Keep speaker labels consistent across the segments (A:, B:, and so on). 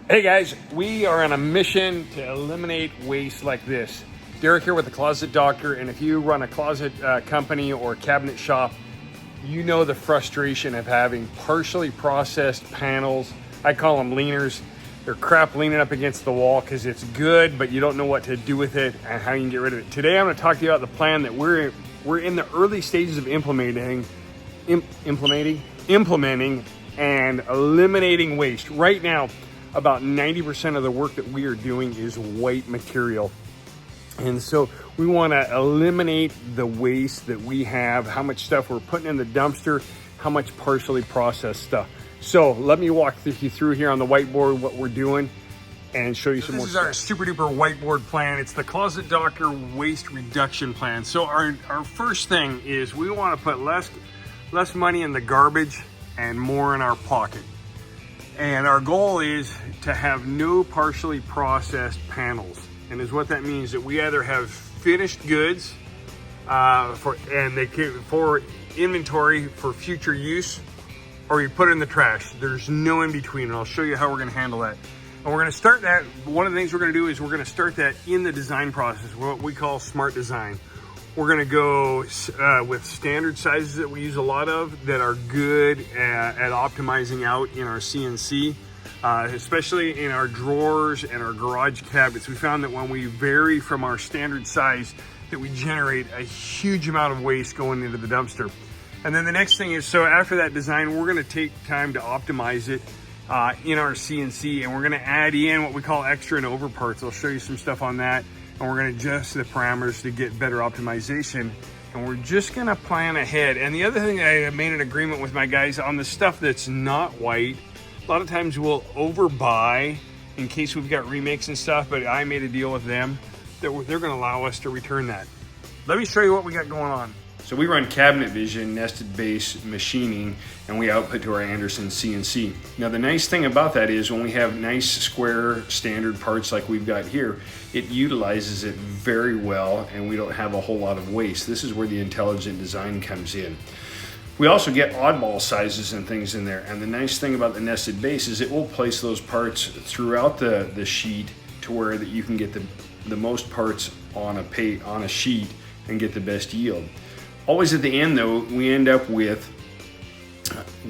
A: Hey guys, we are on a mission to eliminate waste like this. Derek here with the Closet Doctor, and if you run a closet company or cabinet shop, you know the frustration of having partially processed panels. I call them leaners. They're crap leaning up against the wall because it's good, but you don't know what to do with it and how you can get rid of it. Today I'm going to talk to you about the plan that we're in the early stages of implementing and eliminating waste. Right now, about 90% of the work that we are doing is white material. And so we want to eliminate the waste that we have, how much stuff we're putting in the dumpster, how much partially processed stuff. So let me walk you through here on the whiteboard what we're doing and show you some more stuff. This is our super duper whiteboard plan. It's the Closet Doctor waste reduction plan. So our first thing is we want to put less money in the garbage and more in our pocket. And our goal is to have no partially processed panels. And is what that means, that we either have finished goods for inventory for future use, or you put it in the trash. There's no in between, and I'll show you how we're gonna handle that. And we're gonna start that, one of the things we're gonna do is we're gonna start that in the design process, what we call smart design. We're gonna go with standard sizes that we use a lot of that are good at optimizing out in our CNC, especially in our drawers and our garage cabinets. We found that when we vary from our standard size, that we generate a huge amount of waste going into the dumpster. And then the next thing is, so after that design, we're gonna take time to optimize it in our CNC, and we're gonna add in what we call extra and over parts. I'll show you some stuff on that. And we're gonna adjust the parameters to get better optimization. And we're just gonna plan ahead. And the other thing, I made an agreement with my guys on the stuff that's not white. A lot of times we'll overbuy in case we've got remakes and stuff, but I made a deal with them that they're gonna allow us to return that. Let me show you what we got going on. So we run cabinet vision, nested base machining, and we output to our Anderson CNC. Now the nice thing about that is when we have nice square standard parts like we've got here, it utilizes it very well and we don't have a whole lot of waste. This is where the intelligent design comes in. We also get oddball sizes and things in there, and the nice thing about the nested base is it will place those parts throughout the sheet to where that you can get the most parts on a sheet and get the best yield. Always at the end though, we end up with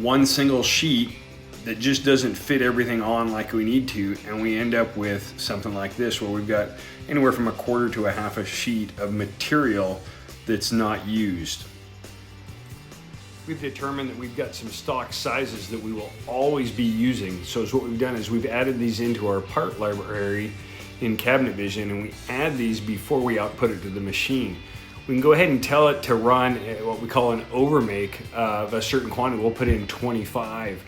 A: one single sheet that just doesn't fit everything on like we need to, and we end up with something like this where we've got anywhere from a quarter to a half a sheet of material that's not used. We've determined that we've got some stock sizes that we will always be using. So what we've done is we've added these into our part library in Cabinet Vision, and we add these before we output it to the machine. We can go ahead and tell it to run what we call an overmake of a certain quantity. We'll put in 25.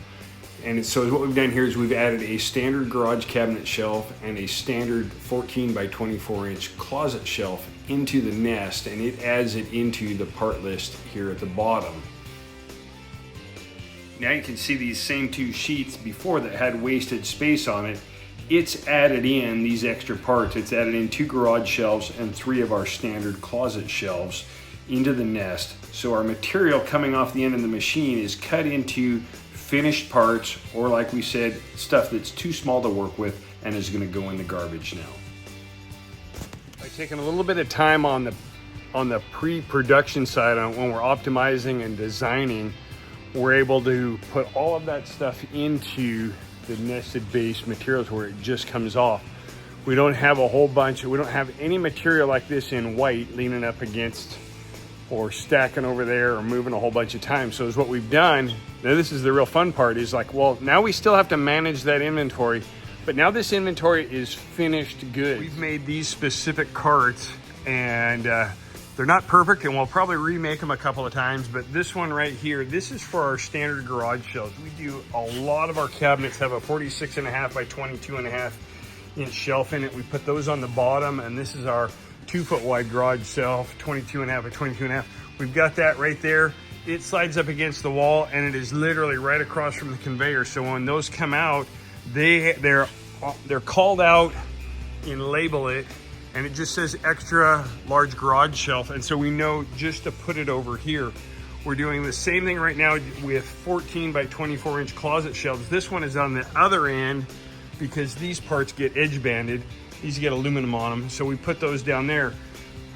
A: And so what we've done here is we've added a standard garage cabinet shelf and a standard 14 by 24 inch closet shelf into the nest, and it adds it into the part list here at the bottom. Now you can see these same two sheets before that had wasted space on it. It's added in these extra parts. It's added in 2 garage shelves and 3 of our standard closet shelves into the nest. So our material coming off the end of the machine is cut into finished parts, or like we said, stuff that's too small to work with and is gonna go in the garbage now. By taking a little bit of time on the pre-production side, when we're optimizing and designing, we're able to put all of that stuff into the nested base materials where it just comes off. We don't have a whole bunch, we don't have any material like this in white leaning up against or stacking over there or moving a whole bunch of times. So is what we've done, now this is the real fun part, is like, well, now we still have to manage that inventory, but now this inventory is finished goods. We've made these specific carts, and they're not perfect, and we'll probably remake them a couple of times, but this one right here, this is for our standard garage shelves. We do, a lot of our cabinets have a 46.5 by 22.5 inch shelf in it. We put those on the bottom, and this is our 2-foot wide garage shelf, 22.5 by 22.5. We've got that right there. It slides up against the wall, and it is literally right across from the conveyor. So when those come out, they're called out and label it, and it just says extra large garage shelf. And so we know just to put it over here. We're doing the same thing right now with 14 by 24 inch closet shelves. This one is on the other end because these parts get edge banded. These get aluminum on them, so we put those down there.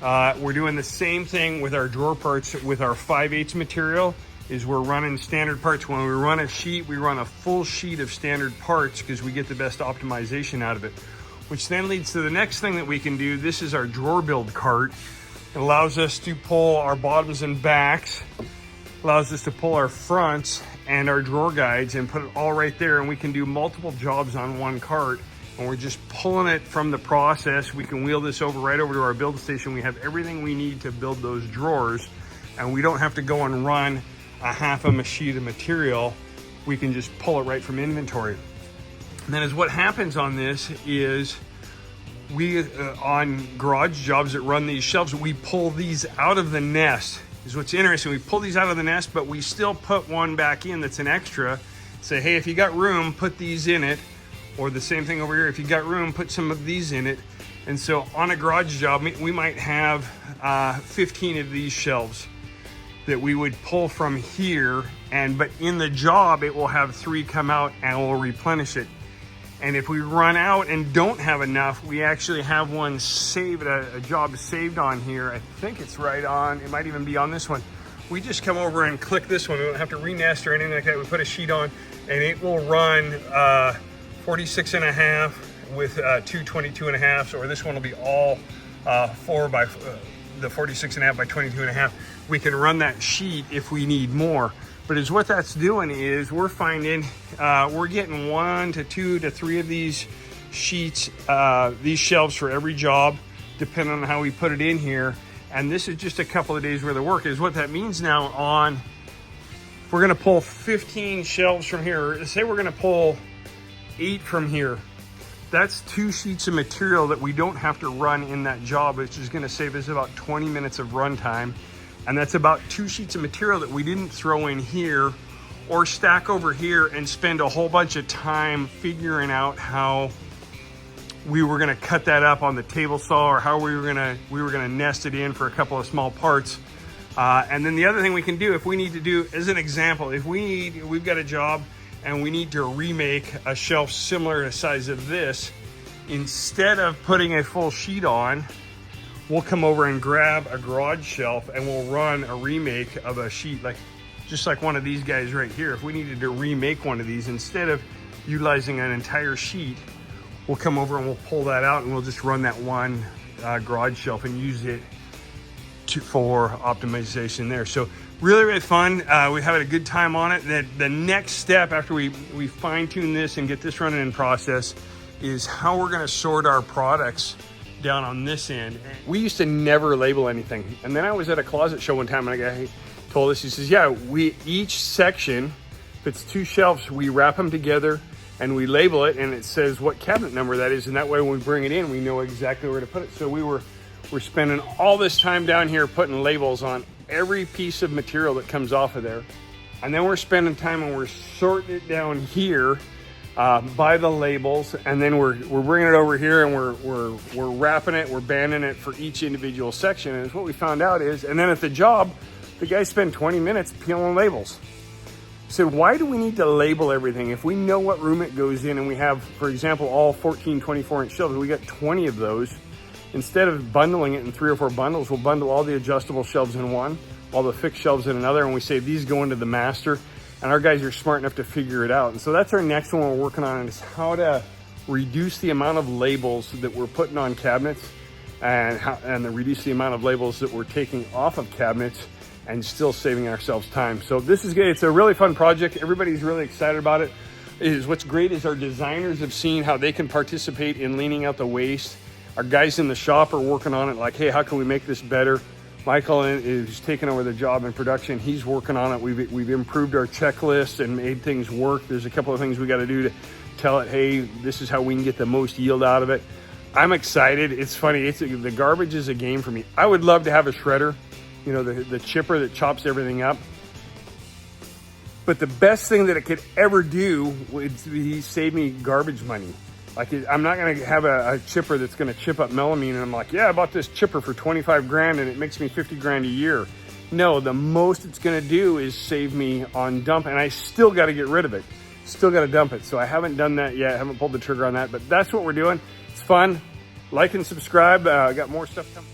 A: We're doing the same thing with our drawer parts with our 5/8 material, is we're running standard parts. When we run a sheet, we run a full sheet of standard parts because we get the best optimization out of it, which then leads to the next thing that we can do. This is our drawer build cart. It allows us to pull our bottoms and backs, allows us to pull our fronts and our drawer guides and put it all right there, and we can do multiple jobs on one cart, and we're just pulling it from the process. We can wheel this over right over to our build station. We have everything we need to build those drawers, and we don't have to go and run a half of a sheet of material. We can just pull it right from inventory. And then what happens on this is we, on garage jobs that run these shelves, we pull these out of the nest. Is what's interesting. We pull these out of the nest, but we still put one back in that's an extra. Say, hey, if you got room, put these in it. Or the same thing over here, if you got room, put some of these in it. And so on a garage job, we might have 15 of these shelves that we would pull from here, but in the job, it will have 3 come out and we'll replenish it. And if we run out and don't have enough, we actually have one saved, a job saved on here. I think it's right on, it might even be on this one. We just come over and click this one. We don't have to re-nest or anything like that. We put a sheet on and it will run 46 and a half with 2 22 and a halves, or this one will be all 4 by the 46 and a half by 22 and a half. We can run that sheet if we need more. But is what that's doing is we're finding we're getting 1 to 2 to 3 of these sheets, these shelves for every job, depending on how we put it in here. And this is just a couple of days worth of work. Is what that means now. On, if we're going to pull 15 shelves from here, say we're going to pull 8 from here, that's 2 sheets of material that we don't have to run in that job, which is going to save us about 20 minutes of run time. And that's about 2 sheets of material that we didn't throw in here or stack over here and spend a whole bunch of time figuring out how we were going to cut that up on the table saw, or how we were going to nest it in for a couple of small parts. And then the other thing we can do, if we need to do, as an example, if we've got a job and we need to remake a shelf similar to the size of this, instead of putting a full sheet on, we'll come over and grab a garage shelf and we'll run a remake of a sheet, just like one of these guys right here. If we needed to remake one of these, instead of utilizing an entire sheet, we'll come over and we'll pull that out and we'll just run that one garage shelf and use it for optimization there. So really, really fun. We're having a good time on it. The next step after we fine tune this and get this running in process is how we're going to sort our products down on this end. We used to never label anything. And then I was at a closet show one time and a guy told us, he says, yeah, each section, if it's 2 shelves, we wrap them together and we label it and it says what cabinet number that is. And that way when we bring it in, we know exactly where to put it. So we're spending all this time down here putting labels on every piece of material that comes off of there. And then we're spending time and we're sorting it down here by the labels, and then we're bringing it over here and we're wrapping it, we're banding it for each individual section. And what we found out is, and then at the job, the guys spend 20 minutes peeling labels. So why do we need to label everything? If we know what room it goes in and we have, for example, all 14 24-inch shelves, we got 20 of those. Instead of bundling it in 3 or 4 bundles, we'll bundle all the adjustable shelves in one, all the fixed shelves in another, and we say these go into the master. And our guys are smart enough to figure it out. And so that's our next one we're working on, is how to reduce the amount of labels that we're putting on cabinets and reduce the amount of labels that we're taking off of cabinets and still saving ourselves time. So this is good. It's a really fun project. Everybody's really excited about it. What's great is our designers have seen how they can participate in leaning out the waste. Our guys in the shop are working on it, like, hey, how can we make this better? Michael is taking over the job in production. He's working on it. We've improved our checklist and made things work. There's a couple of things we got to do to tell it, hey, this is how we can get the most yield out of it. I'm excited. It's funny. The garbage is a game for me. I would love to have a shredder, the chipper that chops everything up. But the best thing that it could ever do would be save me garbage money. I'm not going to have a chipper that's going to chip up melamine and I'm like, yeah, I bought this chipper for 25 grand and it makes me 50 grand a year. No, the most it's going to do is save me on dump, and I still got to get rid of it. still got to dump it. So I haven't done that yet. I haven't pulled the trigger on that, but that's what we're doing. It's fun. Like and subscribe. I got more stuff coming.